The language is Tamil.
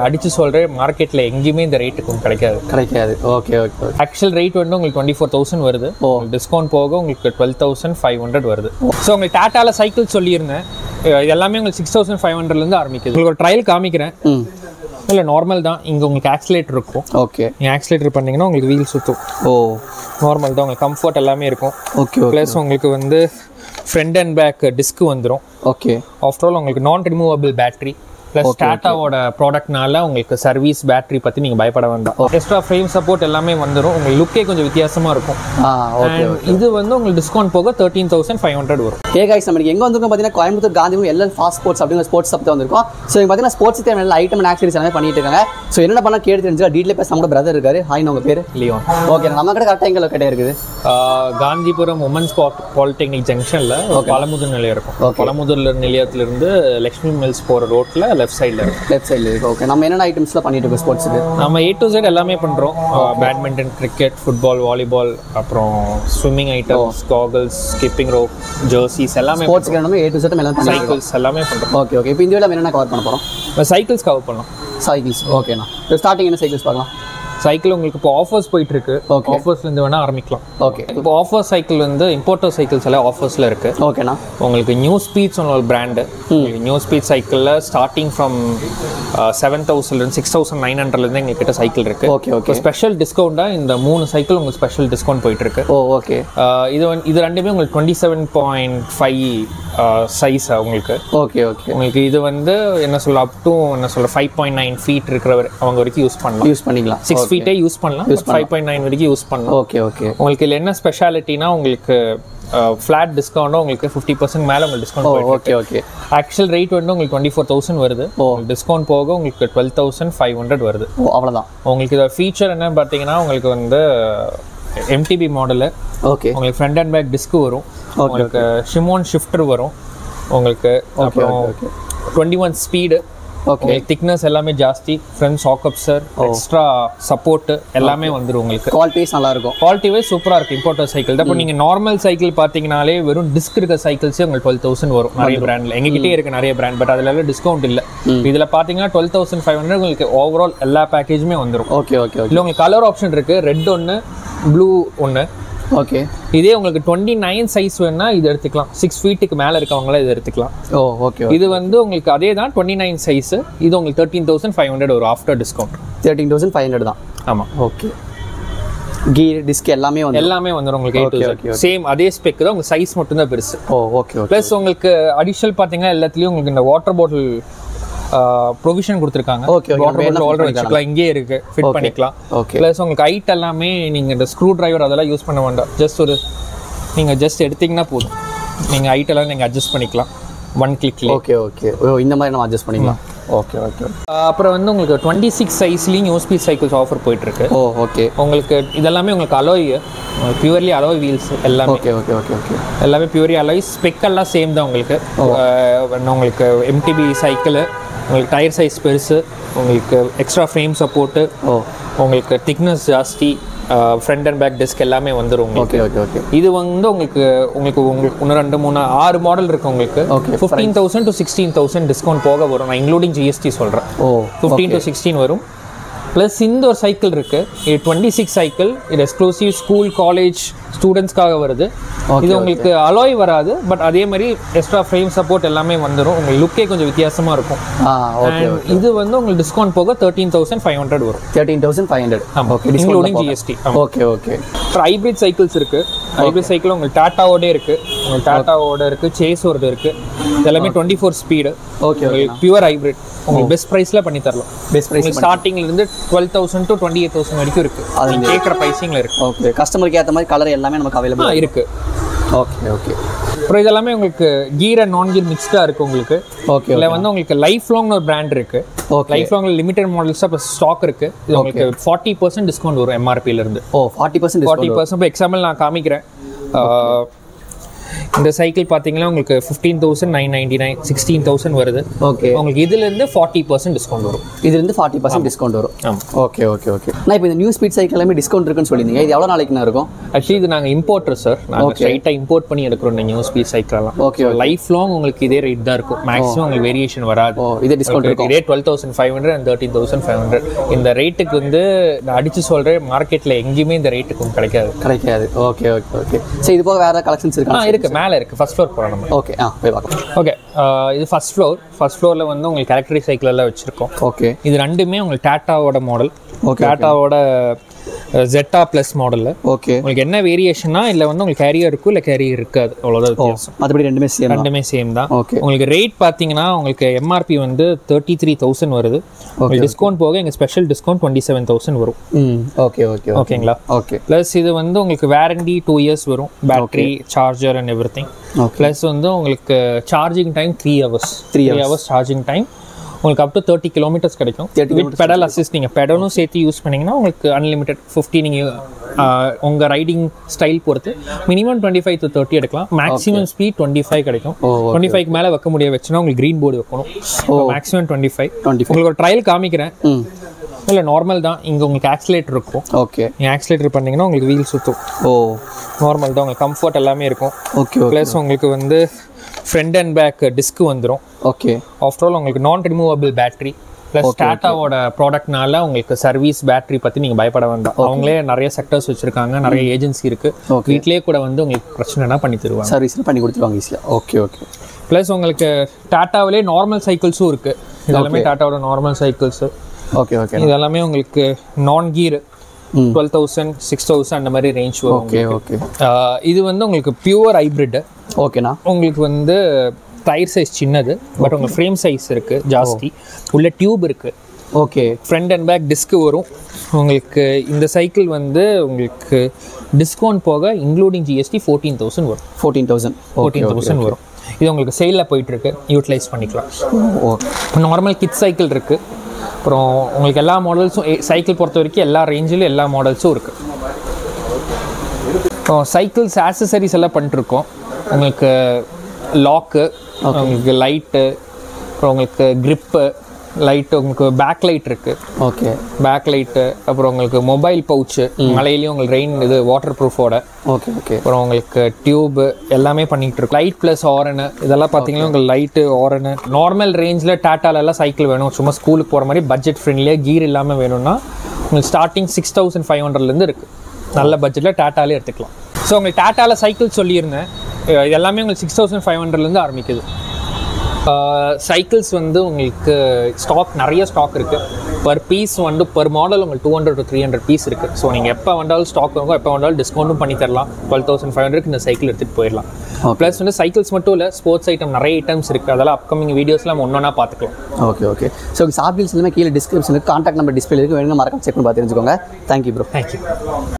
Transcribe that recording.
அடிச்சு சொல்கிறேன், மார்க்கெட்டில் எங்கேயுமே இந்த ரேட்டுக்கு கிடைக்காது. Okay okay. ஆக்சுவல் ரேட் வந்து உங்களுக்கு 24,000 வருது. டிஸ்கவுண்ட் போக உங்களுக்கு 12,500 வருது. ஸோ உங்களுக்கு டாட்டாவில் சைக்கிள் சொல்லியிருந்தேன், எல்லாமே உங்களுக்கு 6,500லேருந்து ஆரம்பிக்குது. உங்களுக்கு ஒரு ட்ரையல் காமிக்கிறேன். இல்லை நார்மல் தான். இங்கே உங்களுக்கு ஆக்சிலேட்டர் இருக்கும். ஓகே. நீங்கள் ஆக்சிலேட்டர் பண்ணிங்கன்னா உங்களுக்கு வீல் சுற்றும். நார்மல் தான். உங்களுக்கு கம்ஃபர்ட் எல்லாமே இருக்கும். ஓகே. ப்ளஸ் உங்களுக்கு வந்து ஃப்ரண்ட் அண்ட் பேக் டிஸ்க் வந்துடும். ஓகே. ஆஃப்டர் ஆல் உங்களுக்கு நான் ரிமூவபிள் பேட்டரி. ப்ளஸ் டாட்டாவோட ப்ராடக்ட்னால உங்களுக்கு சர்வீஸ் பேட்டரி பற்றி நீங்கள் பயப்பட வேண்டாம். எக்ஸ்ட்ரா ஃப்ரேம் சப்போர்ட் எல்லாமே வந்துடும். உங்களுக்கு லுக்கே கொஞ்சம் வித்தியாசமாக இருக்கும். இது வந்து உங்களுக்கு டிஸ்கவுண்ட் போக 13,500 வரும். கைஸ் நம்ம எங்கே வந்திருக்கோம் பார்த்தீங்கன்னா Coimbatore Gandhipuram LL fast sports அப்படிங்கிற ஸ்போர்ட்ஸ் ஷாப் தான் வந்திருக்கோம். ஸோ இங்கே பார்த்தீங்கன்னா ஸ்போர்ட்ஸ் தேவையான ஐட்டம் அண்ட் ஆக்சரிஸ் எல்லாமே பண்ணிட்டு இருக்காங்க. ஸோ என்ன பண்ணால் கேட்டு தெரிஞ்சுக்கலாம். டீட்டெயில் பேச நம்ம பிரதர் இருக்காரு. ஹாய், உங்கள் பேர்? லியோன். ஓகே. நம்ம கடை கரெக்டாக எங்கே லொக்கேட் இருக்குது? காந்திபுரம் உமன்ஸ் பாலிடெக்னிக் ஜங்ஷனில் பழமுதிர் நிலையம் இருக்கும். பழமுதிர் நிலையத்திலிருந்து லக்ஷ்மி மில்ஸ் போகிற ரோட்டில் லெஃப்ட் சைடில் இருக்கும். ஓகே. நம்ம என்னென்ன ஐட்டம்ஸ்லாம் பண்ணிட்டு இருக்கோம் ஸ்போர்ட்ஸுக்கு? நம்ம A to Z எல்லாமே பண்ணுறோம். பேட்மிண்டன், கிரிக்கெட், ஃபுட்பால், வாலிபால், அப்புறம் swimming items, காகல்ஸ், skipping rope, jerseys எல்லாமே ஸ்போர்ட்ஸ்க்கு எல்லாமே A to Z எல்லாம் சைக்கிள்ஸ் எல்லாமே பண்ணுறோம். Okay okay. இப்போ இந்த வீடியோவில் என்னென்ன கவர் பண்ண போகிறோம்? சைக்கிள்ஸ் கவர் பண்ணலாம். சைக்கிள்ஸ். ஓகேண்ணா. ஸ்டார்டிங் என்ன சைக்கிள்ஸ் பார்க்கலாம்? சைக்கிள் உங்களுக்கு இப்போ ஆஃபர்ஸ் போயிட்டு இருக்கு. ஆஃபர்ஸ்லேருந்து வேணால் ஆரம்பிக்கலாம். ஓகே. இப்போ ஆஃபர் சைக்கிள் வந்து இம்போர்ட்டர் சைக்கிள்ஸ் எல்லாம் ஆஃபர்ஸில் இருக்கு. ஓகேண்ணா. உங்களுக்கு நியூ ஸ்பீட்ஸ் ஒரு பிராண்டு. நியூ ஸ்பீட் சைக்கிளில் ஸ்டார்டிங் ஃப்ரம் 7,000 6,900லேருந்து எங்ககிட்ட சைக்கிள் இருக்கு. Okay okay. ஸ்பெஷல் டிஸ்கவுண்டாக இந்த 3 சைக்கிள் உங்களுக்கு ஸ்பெஷல் டிஸ்கவுண்ட் போயிட்டு இருக்கு. ஓகே. இது ரெண்டுமே உங்களுக்கு 27.5 சைஸ் உங்களுக்கு. Okay okay. உங்களுக்கு இது வந்து என்ன சொல்ல அப் டு 5.9 ஃபீட் இருக்கிறவர் அவங்க வரைக்கும் யூஸ் பண்ணிக்கலாம். 6 ஃபீட்டே யூஸ் பண்ணலாம். 5.9 வரைக்கும் யூஸ் பண்ணலாம். Okay okay. உங்களுக்கு இதில் என்ன ஸ்பெஷாலிட்டினா உங்களுக்கு ஃப்ளாட் டிஸ்கவுண்ட்டும் உங்களுக்கு 50% மேலே உங்களுக்கு discount. Okay okay. Actual rate வந்து உங்களுக்கு 24,000 வருது. டிஸ்கவுண்ட் போக உங்களுக்கு 12,500 வருது. அவ்வளோதான். உங்களுக்கு இதோட ஃபீச்சர் என்னன்னு பார்த்தீங்கன்னா உங்களுக்கு வந்து MTB மாடலு. ஓகே. உங்களுக்கு ஃப்ரண்ட் அண்ட் பேக் டிஸ்க் வரும். உங்களுக்கு ஷிமோன் ஷிஃப்டர் வரும் உங்களுக்கு. அப்புறம் 21 ஸ்பீடு. ஓகே. திக்னஸ் எல்லாமே ஜாஸ்தி. ஃப்ரண்ட் சாக்கப்சர், எக்ஸ்ட்ரா சப்போர்ட் எல்லாமே வந்துடும் உங்களுக்கு. குவாலிட்டி நல்லா இருக்கும். குவாலிட்டி வைஸ் சூப்பராக இருக்கும் இம்போர்ட்டர் சைக்கிள். இப்போ நீங்கள் நார்மல் சைக்கிள் பார்த்தீங்கனாலே வெறும் டிஸ்க் இருக்க சைக்கிள்ஸே உங்களுக்கு 12,000 வரும் நிறைய பிராண்டில். எங்ககிட்டே இருக்கு நிறைய பிராண்ட். பட் அதில் எல்லாம் டிஸ்கவுண்ட் இல்லை. இதில் பார்த்தீங்கன்னா 12,500 உங்களுக்கு ஓவரால் எல்லா பேக்கேஜுமே வந்துடும். Okay okay. இல்லை உங்களுக்கு கலர் ஆப்ஷன் இருக்கு. ரெட் ஒன்று, ப்ளூ ஒன்று. ஓகே. இதே உங்களுக்கு 29 சைஸ் வேணா இது எடுத்துக்கலாம். 6 ஃபீட்டுக்கு மேலே இருக்கவங்களாம் இது எடுத்துக்கலாம். ஓகே. இது வந்து உங்களுக்கு அதே தான் 29 சைஸ். இது உங்களுக்கு 13,500 வரும் ஆஃப்டர் டிஸ்கவுண்ட். 13,500 தான். ஆமாம். ஓகே. கீர் டிஸ்க் எல்லாமே வந்துடும் உங்களுக்கு. சேம் அதே ஸ்பெக் தான். உங்களுக்கு சைஸ் மட்டும் தான் பெருசு. ஓகே. ப்ளஸ் உங்களுக்கு அடிஷனல் பார்த்தீங்கன்னா எல்லாத்துலேயும் உங்களுக்கு இந்த வாட்டர் பாட்டில் ப்ரொவிஷன் கொடுத்துருக்காங்க. வாட்டர் பாட்டில் ஆல்ரெடி வச்சுக்கலாம். இங்கே இருக்கு, ஃபிட் பண்ணிக்கலாம். ப்ளஸ் உங்களுக்கு ஹைட் எல்லாமே நீங்கள் இந்த ஸ்க்ரூ டிரைவர் அதெல்லாம் யூஸ் பண்ண வேண்டாம். நீங்கள் ஜஸ்ட் எடுத்தீங்கன்னா போதும். நீங்கள் ஹைட் எல்லாம் நீங்கள் அட்ஜஸ்ட் பண்ணிக்கலாம் 1 கிளிக்ல. Okay okay. இந்த மாதிரி நம்ம அட்ஜஸ்ட் பண்ணிக்கலாம். Okay okay. அப்புறம் வந்து உங்களுக்கு 26 சைஸ்லேயும் நியூ ஸ்பீட் சைக்கிள்ஸ் ஆஃபர் போயிட்டு இருக்கு. ஓகே. உங்களுக்கு இதெல்லாமே உங்களுக்கு அலாய், பியூர்லி அலாய் வீல்ஸ் எல்லாமே. Okay okay okay okay. எல்லாமே பியூர்லி அலாய். ஸ்பெக் எல்லாம் சேம் தான் உங்களுக்கு. உங்களுக்கு MTB சைக்கிள், உங்களுக்கு டயர் சைஸ் பெருசு, உங்களுக்கு எக்ஸ்ட்ரா ஃப்ரேம் சப்போர்ட்டு, உங்களுக்கு திக்னஸ் ஜாஸ்தி, ஃப்ரண்ட் அண்ட் பேக் டிஸ்க் எல்லாமே வந்துடும். Okay okay okay. இது வந்து உங்களுக்கு 1 2 3 6 மாடல் இருக்கு உங்களுக்கு. 15,000 to 16,000 டிஸ்கவுண்ட் போக வரும். நான் இன்க்ளூடிங் GST சொல்கிறேன். 15 to 16 வரும். ப்ளஸ் இந்த ஒரு சைக்கிள் இருக்கு. இது 26 சைக்கிள். இது எக்ஸ்க்ளூசிவ் ஸ்கூல் காலேஜ் ஸ்டூடெண்ட்ஸ்க்காக வருது. இது உங்களுக்கு அலாய் வராது. பட் அதே மாதிரி எக்ஸ்ட்ரா ஃப்ரேம் சப்போர்ட் எல்லாமே வந்துடும். உங்களுக்கு லுக்கே கொஞ்சம் வித்தியாசமாக இருக்கும். இது வந்து உங்களுக்கு டிஸ்கவுண்ட் போக 13,500 வரும். 13,500. Including GST. Okay okay. Hybrid cycles இருக்கு. ஹைப்ரிட் சைக்கிள் உங்களுக்கு டாட்டாவோட இருக்கு. டாட்டாவோட இருக்கு, சேஸோட இருக்கு. எல்லாமே 24 ஸ்பீடு. ஓகே. Pure hybrid. உங்களுக்கு பெஸ்ட் ப்ரைஸில் பண்ணி தரலாம். பெஸ்ட் ப்ரைஸ் ஸ்டார்டிங்லேருந்து 12,000 to 28,000 வரைக்கும் இருக்கு. அது கேட்குற ப்ரைஸிங்கில் இருக்கு. ஓகே. கஸ்டமருக்கு ஏற்ற மாதிரி கலர் எல்லாமே நமக்கு அவைலபிள் இருக்கு. Okay okay. அப்புறம் இதெல்லாமே உங்களுக்கு கீர் அண்ட் நான் கீர் மிக்ஸ்டாக இருக்குது உங்களுக்கு. ஓகே. இதில் வந்து உங்களுக்கு லைஃப் லாங்னு ஒரு பிராண்ட் இருக்குது. லைஃப் லாங் லிமிடெட் மாடல்ஸாக இப்போ ஸ்டாக் இருக்குது. இது உங்களுக்கு 40% டிஸ்கவுண்ட் வரும் MRPலேருந்து. 40%. இப்போ எக்ஸாம்பிள் நான் காமிக்கிறேன். இந்த சைக்கிள் பார்த்தீங்கன்னா உங்களுக்கு 15,999 16,000 வருது. ஓகே, உங்களுக்கு இதுலேருந்து 40% டிஸ்கவுண்ட் வரும். இதுலேருந்து 40% டிஸ்கவுண்ட் வரும். Okay okay okay. நான் இப்போ இந்த நியூ ஸ்பீட் சைக்கிள் எல்லாமே டிஸ்கவுண்ட் இருக்குன்னு சொல்லியிருந்தீங்க. இது எவ்வளோ நாளைக்குண்ணா இருக்கும்? ஆக்சுவலி இது நாங்கள் இம்போர்ட்டர் சார். நாங்கள் ஸ்ட்ரைட்டாக இம்போர்ட் பண்ணி எடுக்கிறோம் இந்த நியூ ஸ்பீட் சைக்கிள்லாம். ஓகே, லைஃப் லாங் உங்களுக்கு இதே ரேட் தான் இருக்கும். மேக்ஸிமம் உங்களுக்கு வேரியேஷன் வராது. இதே டிஸ்கவுண்ட் இருக்கும். இதே 12,500 and 13,500 இந்த ரேட்டுக்கு வந்து நான் அடிச்சு சொல்கிறேன், மார்க்கெட்டில் எங்கேயுமே இந்த ரேட்டுக்கு கிடைக்காது. Okay okay okay. ஸோ இது போக வேறு கலெக்ஷன்ஸ் இருக்கா? இருக்குது, மேலே இருக்குது. ஃபர்ஸ்ட் ஃப்ளோர் போகிறோம் நம்ம. ஓகே, போய் பார்க்கலாம். ஓகே, இது ஃபர்ஸ்ட் ஃப்ளோரில் வந்து உங்களுக்கு எலக்ட்ரிக் சைக்கிள் எல்லாம் வச்சுருக்கோம். ஓகே, இது ரெண்டுமே உங்களுக்கு டாட்டாவோட மாடல். டாட்டாவோட ஜெட்டா ப்ளஸ் மாடலில். ஓகே, உங்களுக்கு என்ன வேரியேஷன்னா இல்லை வந்து உங்களுக்கு கேரியர் இருக்கும், இல்லை கேரியர் இருக்காது, அவ்வளோதான் வித்தியாசம். மற்றபடி ரெண்டுமே சேம் தான். ஓகே, உங்களுக்கு ரேட் பார்த்தீங்கன்னா உங்களுக்கு எம்ஆர்பி வந்து 33,000 வருது. உங்களுக்கு டிஸ்கவுண்ட் போக எங்கள் ஸ்பெஷல் டிஸ்கவுண்ட் 27,000 வரும். ஓகே ஓகே ஓகேங்களா? ஓகே. ப்ளஸ் இது வந்து உங்களுக்கு வாரண்டி 2 years வரும், battery, charger and every thing. Plus வந்து உங்களுக்கு charging time 3 hours charging time. உங்களுக்கு அப் டு 30 kilometers கிடைக்கும். With pedal assist. நீங்கள் பெடலும் சேர்த்து யூஸ் பண்ணிங்கன்னா உங்களுக்கு அன்லிமிட்டட் 50. நீங்கள் உங்கள் ரைடிங் ஸ்டைல் பொறுத்து மினிமம் 25 to 30 எடுக்கலாம். மேக்ஸிமம் ஸ்பீட் 25 கிடைக்கும். 25க்கு மேலே வைக்க முடியாது. வச்சுன்னா உங்களுக்கு க்ரீன் போர்டு வைக்கணும். மேக்ஸிமம் 25. உங்களுக்கு ஒரு ட்ரையல் காமிக்கிறேன். இல்லை நார்மல் தான். இங்கே உங்களுக்கு ஆக்சிலேட்டர் இருக்கும். ஓகே, நீங்கள் ஆக்சிலேட்டர் பண்ணிங்கன்னா உங்களுக்கு வீல் சுற்றும். நார்மல் தான். உங்களுக்கு கம்ஃபர்ட் எல்லாமே இருக்கும். ஓகே. ப்ளஸ் உங்களுக்கு வந்து ஃப்ரண்ட் அண்ட் பேக் டிஸ்க் வந்துடும். ஓகே, ஆஃப்டர் ஆல் உங்களுக்கு நான் ரிமூவபிள் பேட்டரி. ப்ளஸ் டாட்டாவோட ப்ராடக்ட்னால உங்களுக்கு சர்வீஸ் பேட்டரி பற்றி நீங்கள் பயப்பட வேண்டாம். அவங்களே நிறைய செக்டர்ஸ் வச்சுருக்காங்க, நிறைய ஏஜென்சி இருக்குது. வீட்லேயே கூட வந்து உங்களுக்கு பிரச்சனைனா பண்ணி தருவாங்க, சர்வீஸில் பண்ணி கொடுத்துருவாங்க ஈஸியாக. Okay okay. ப்ளஸ் உங்களுக்கு டாட்டாவிலே நார்மல் சைக்கிள்ஸும் இருக்குது. இதெல்லாமே டாட்டாவோட நார்மல் சைக்கிள்ஸு. Okay okay. இதெல்லாமே உங்களுக்கு நான் கீர் 12,000 6,000 அந்த மாதிரி ரேஞ்ச் வரும். Okay okay. இது வந்து உங்களுக்கு பியூர் ஹைப்ரிட். ஓகேண்ணா. உங்களுக்கு வந்து டயர் சைஸ் சின்னது, பட் உங்களுக்கு ஃப்ரேம் சைஸ் இருக்குது ஜாஸ்தி. உள்ள டியூப் இருக்குது. Okay, front and back disc வரும். உங்களுக்கு இந்த சைக்கிள் வந்து உங்களுக்கு டிஸ்கவுண்ட் போக இன்க்ளூடிங் ஜிஎஸ்டி 14,000 வரும். 14,000 வரும். இது உங்களுக்கு சேலில் போயிட்டுருக்கு, யூட்டிலைஸ் பண்ணிக்கலாம். நார்மல் கிட் சைக்கிள் இருக்குது. அப்புறம் உங்களுக்கு எல்லா மாடல்ஸும் சைக்கிள் பொறுத்த வரைக்கும் எல்லா ரேஞ்சிலும் எல்லா மாடல்ஸும் இருக்குது. சைக்கிள்ஸ் ஆக்சசரிஸ் எல்லாம் பண்ணிட்டுருக்கோம். உங்களுக்கு லாக்கு, உங்களுக்கு லைட்டு, அப்புறம் உங்களுக்கு க்ரிப்பு லைட்டு, உங்களுக்கு பேக் லைட் இருக்குது. Okay, back light. அப்புறம் உங்களுக்கு மொபைல் பவுச்சு, மலையிலையும் உங்களுக்கு ரெயின் இது வாட்டர் ப்ரூஃபோட. Okay okay. அப்புறம் உங்களுக்கு டியூபு எல்லாமே பண்ணிகிட்டு இருக்கு. லைட் ப்ளஸ் ஆரனு இதெல்லாம் பார்த்தீங்கன்னா உங்களுக்கு லைட்டு ஆரனு. நார்மல் ரேஞ்சில் டாட்டாலெல்லாம் சைக்கிள் வேணும், சும்மா ஸ்கூலுக்கு போகிற மாதிரி பட்ஜெட் ஃப்ரெண்ட்லியாக கீர் இல்லாமல் வேணும்னா உங்களுக்கு ஸ்டார்டிங் 6,500லேருந்து இருக்குது. நல்ல பட்ஜெட்டில் டாட்டாலே எடுத்துக்கலாம். ஸோ உங்களுக்கு டாட்டாவில் சைக்கிள் சொல்லியிருந்தேன். எல்லாமே உங்களுக்கு 6,500லேருந்து ஆரம்பிக்குது. சைக்கிள்ஸ் வந்து உங்களுக்கு நிறைய ஸ்டாக் இருக்குது. பர் பீஸ் வந்து பர் மாடல் உங்களுக்கு 200 to 300 பீஸ் இருக்குது. ஸோ நீங்கள் எப்போ வந்தாலும் ஸ்டாக் இருக்கும், எப்போ வந்தாலும் டிஸ்கவுண்ட்டும் பண்ணி தரலாம். 12,500க்கு இந்த சைக்கிள் எடுத்துகிட்டு போயிடலாம். ப்ளஸ் வந்து சைக்கிள்ஸ் மட்டும் இல்லை, ஸ்போர்ட்ஸ் ஐட்டம் நிறைய ஐட்டம்ஸ் இருக்குது. அதெல்லாம் அப்கமிங் வீடியோஸில் நம்ம ஒன்றா பார்த்துக்கலாம். Okay okay. So shop deals எல்லாமே கீழே டிஸ்கிரிப்ஷனுக்கு கான்டாக்ட் நம்பர் டிஸ்பிளே இருக்குது. வேணுங்க மறக்காம செக் பண்ணி பார்த்து தெரிஞ்சுக்கோங்க. Thank you bro. தேங்க்யூ.